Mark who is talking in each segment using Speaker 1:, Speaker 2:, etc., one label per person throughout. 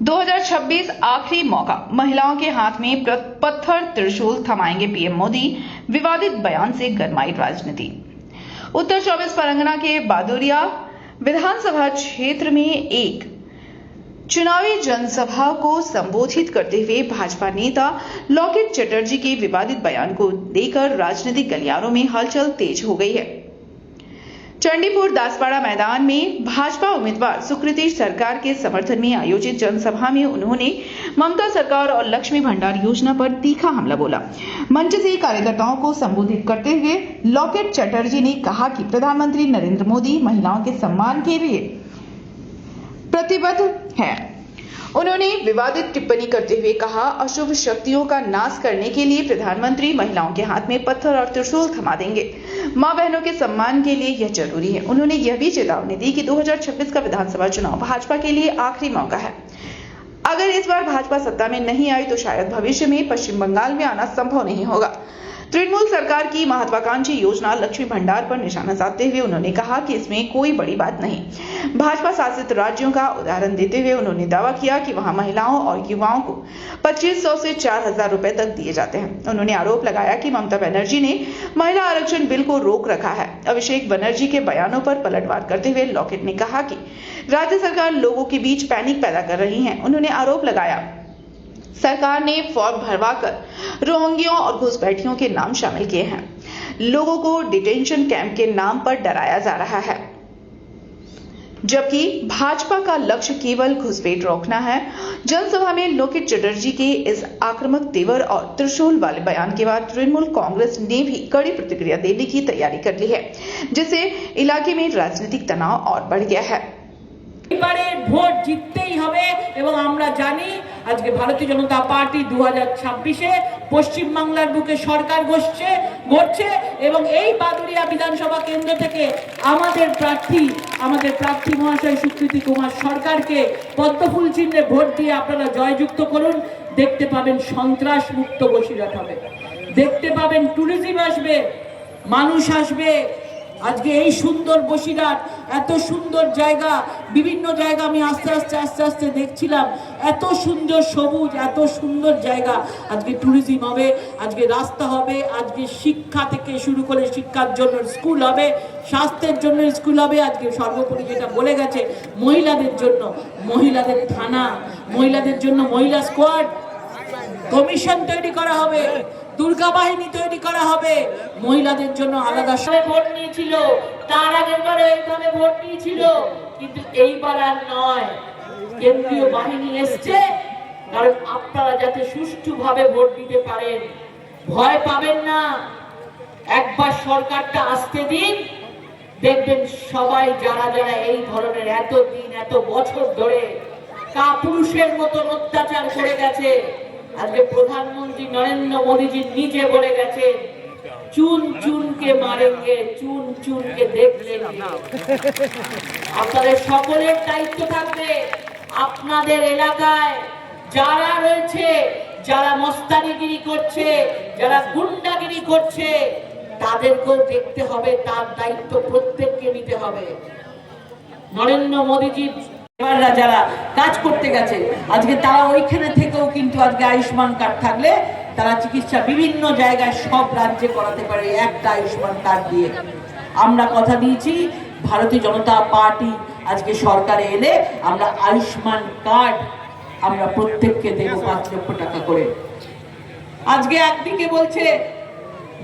Speaker 1: 2026 आखिरी मौका, महिलाओं के हाथ में पत्थर त्रिशूल थमाएंगे पीएम मोदी। विवादित बयान से गरमाई राजनीति। उत्तर 24 परगना के बादुरिया विधानसभा क्षेत्र में एक चुनावी जनसभा को संबोधित करते हुए भाजपा नेता लॉकेट चटर्जी के विवादित बयान को लेकर राजनीतिक गलियारों में हलचल तेज हो गई है। चंडीपुर दासपाड़ा मैदान में भाजपा उम्मीदवार सुकृति सरकार के समर्थन में आयोजित जनसभा में उन्होंने ममता सरकार और लक्ष्मी भंडार योजना पर तीखा हमला बोला। मंच से कार्यकर्ताओं को संबोधित करते हुए लॉकेट चटर्जी ने कहा कि प्रधानमंत्री नरेंद्र मोदी महिलाओं के सम्मान के लिए प्रतिबद्ध है। उन्होंने विवादित टिप्पणी करते हुए कहा, अशुभ शक्तियों का नाश करने के लिए प्रधानमंत्री महिलाओं के हाथ में पत्थर और त्रिशूल थमा देंगे। मां बहनों के सम्मान के लिए यह जरूरी है। उन्होंने यह भी चेतावनी दी कि 2026 का विधानसभा चुनाव भाजपा के लिए आखिरी मौका है। अगर इस बार भाजपा सत्ता में नहीं आई तो शायद भविष्य में पश्चिम बंगाल में आना संभव नहीं होगा। तृणमूल सरकार की महत्वाकांक्षी योजना लक्ष्मी भंडार पर निशाना साधते हुए उन्होंने कहा कि इसमें कोई बड़ी बात नहीं। भाजपा शासित राज्यों का उदाहरण देते हुए उन्होंने दावा किया कि वहां महिलाओं और युवाओं को 2500 से 4000 रुपए तक दिए जाते हैं। उन्होंने आरोप लगाया कि ममता बनर्जी ने महिला आरक्षण बिल को रोक रखा है। अभिषेक बनर्जी के बयानों पर पलटवार करते हुए लॉकेट ने कहा कि राज्य सरकार लोगों के बीच पैनिक पैदा कर रही है। उन्होंने आरोप लगाया सरकार ने फॉर्म भरवाकर रोहिंग्यों और घुसपैठियों के नाम शामिल किए हैं। लोगों को डिटेंशन कैंप के नाम पर डराया जा रहा है, जबकि भाजपा का लक्ष्य केवल घुसपैठ रोकना है। जनसभा में लॉकेट चटर्जी के इस आक्रामक तेवर और त्रिशूल वाले बयान के बाद तृणमूल कांग्रेस ने भी कड़ी प्रतिक्रिया देने की तैयारी कर ली है, जिससे इलाके में राजनीतिक तनाव और बढ़ गया है।
Speaker 2: ভোট জিততেই হবে এবং আমরা জানি আজকে ভারতীয় জনতা পার্টি 2026-এ পশ্চিম বাংলার বুকে সরকার গড়ছে এবং এই বাদুরিয়া বিধানসভা কেন্দ্র থেকে আমাদের প্রার্থী মহাশয় সুকৃতি কুমার সরকারকে পদ্মফুল চিহ্নে ভোট দিয়ে আপনারা জয়যুক্ত করুন। দেখতে পাবেন সন্ত্রাস মুক্ত বসিরহাট হবে, দেখতে পাবেন ট্যুরিজম আসবে, মানুষ আসবে। আজকে এই সুন্দর বসিরহাট, এত সুন্দর জায়গা, বিভিন্ন জায়গা আমি আস্তে আস্তে দেখছিলাম, এত সুন্দর সবুজ, এত সুন্দর জায়গা। আজকে ট্যুরিজম হবে, আজকে রাস্তা হবে, আজকে শিক্ষা থেকে শুরু করে শিক্ষার জন্য স্কুল হবে, স্বাস্থ্যের জন্য স্কুল হবে। আজকে সর্বোপরি যেটা বলে গেছে মহিলাদের জন্য মহিলাদের থানা, মহিলাদের জন্য মহিলা স্কোয়াড কমিশন তৈরি করা হবে, দুর্গা বাহিনী তৈরি করা হবে, মহিলাদের জন্য আলাদা ভোট নিয়েছিল, তার আগের বারে এইভাবে ভোট নিয়েছিল, কিন্তু এইবার আর নয়। কেন্দ্রীয় বাহিনী এসছে, কারণ আপনারা যাতে সুষ্ঠুভাবে ভোট দিতে পারেন, ভয় পাবেন না। একবার সরকারটা আসতে দিন, দেখবেন সবাই যারা এই ধরনের এতদিন এত বছর ধরে কাপুরুষের মতন অত্যাচার করে গেছে, আজকে প্রধানমন্ত্রী নরেন্দ্র মোদীজি নিজে বলে গেছে চুন চুনকে মারেঙ্গে, চুন চুনকে দেখলেন। আপনাদের সকলের দায়িত্ব থাকবে আপনাদের এলাকায় যারা রয়েছে, যারা মস্তানিগিরি করছে, যারা গুন্ডাগিরি করছে, তাদেরকেও দেখতে হবে, তার দায়িত্ব প্রত্যেককে নিতে হবে। নরেন্দ্র মোদীজি যারা কাজ করতে গেছে আজকে তারা ওইখানে থেকেও কিন্তু আজকে আয়ুষ্মান কার্ড থাকলে তারা চিকিৎসা বিভিন্ন জায়গায় সব রাজ্যে করাতে পারে একটা আয়ুষ্মান কার্ড দিয়ে। আমরা কথা দিয়েছি ভারতীয় জনতা পার্টি আজকে সরকারে এলে আমরা আয়ুষ্মান কার্ড আমরা প্রত্যেককে দেব 5 লক্ষ টাকা করে। আজকে একদিকে বলছে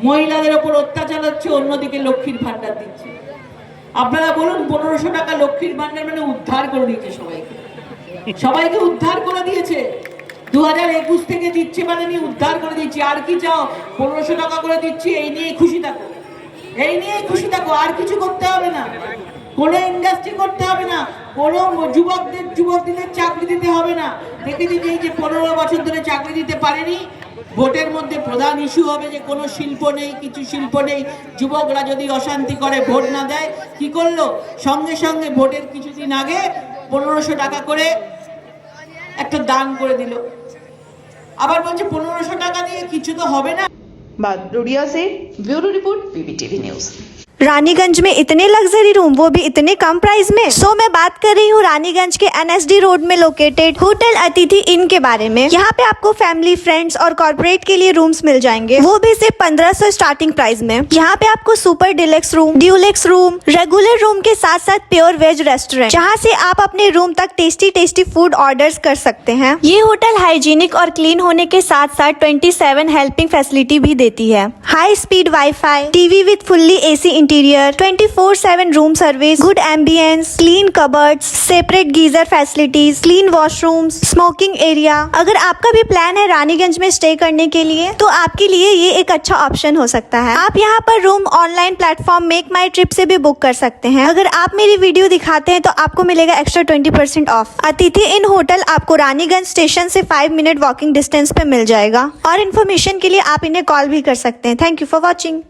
Speaker 2: মহিলাদের উপর অত্যাচার হচ্ছে, অন্যদিকে লক্ষ্মীর ভান্ডার দিচ্ছে। আপনারা বলুন 1500 টাকা লক্ষ্মীর ভান্ডার মানে উদ্ধার করে দিয়েছে সবাইকে উদ্ধার করে দিয়েছে। 2021 থেকে দিচ্ছে মানে উদ্ধার করে দিচ্ছি। আর কি চাও? 1500 টাকা করে দিচ্ছি, এই নিয়ে খুশি থাকো, এই নিয়ে খুশি থাকো, আর কিছু করতে হবে না, কোনো ইন্ডাস্ট্রি করতে হবে না, কোনো যুবকদের চাকরি দিতে হবে না। দেখেছি যে এই যে 15 বছর ধরে চাকরি দিতে পারেনি, ভোটের মধ্যে প্রধান ইস্যু হবে যে কোনো শিল্প নেই, কিছু শিল্প নেই। যুবকরা যদি অশান্তি করে ভোট না দেয়, কি করলো? সঙ্গে সঙ্গে ভোটের কিছুদিন আগে 1500 টাকা করে একটা দান করে দিল। আবার বলছে 1500 টাকা দিয়ে কিছু তো হবে না।
Speaker 1: बादुरिया से bureau report PBTV news.
Speaker 3: Raniganj में इतने लग्जरी रूम, वो भी इतने कम प्राइस में। सो मैं बात कर रही हूँ रानीगंज के NSD रोड में लोकेटेड होटल अतिथि इन के बारे में। यहाँ पे आपको फैमिली, फ्रेंड्स और कॉर्पोरेट के लिए रूम्स मिल जाएंगे, वो भी सिर्फ 1500 स्टार्टिंग प्राइस में। यहाँ पे आपको super deluxe room, Dulux room, regular room के साथ साथ प्योर वेज रेस्टोरेंट, जहाँ से आप अपने रूम तक टेस्टी फूड ऑर्डर्स कर सकते हैं। ये होटल हाइजीनिक और क्लीन होने के साथ साथ 27 हेल्पिंग फैसिलिटी भी देती है। High speed wifi, TV with fully AC interior, 24/7 room service, good ambience, clean cupboards, separate geyser facilities, clean washrooms, smoking area. अगर आपका भी प्लान है रानीगंज में स्टे करने के लिए, तो आपके लिए ये एक अच्छा ऑप्शन हो सकता है। आप यहाँ पर रूम ऑनलाइन प्लेटफॉर्म मेक माई ट्रिप से भी बुक कर सकते हैं। अगर आप मेरी वीडियो दिखाते हैं तो आपको मिलेगा एक्स्ट्रा 20% ऑफ। अतिथि इन होटल आपको रानीगंज स्टेशन से 5 मिनट वॉकिंग डिस्टेंस पे मिल जाएगा। और इन्फॉर्मेशन के लिए आप इन्हें कॉल भी कर सकते हैं। Thank you for watching.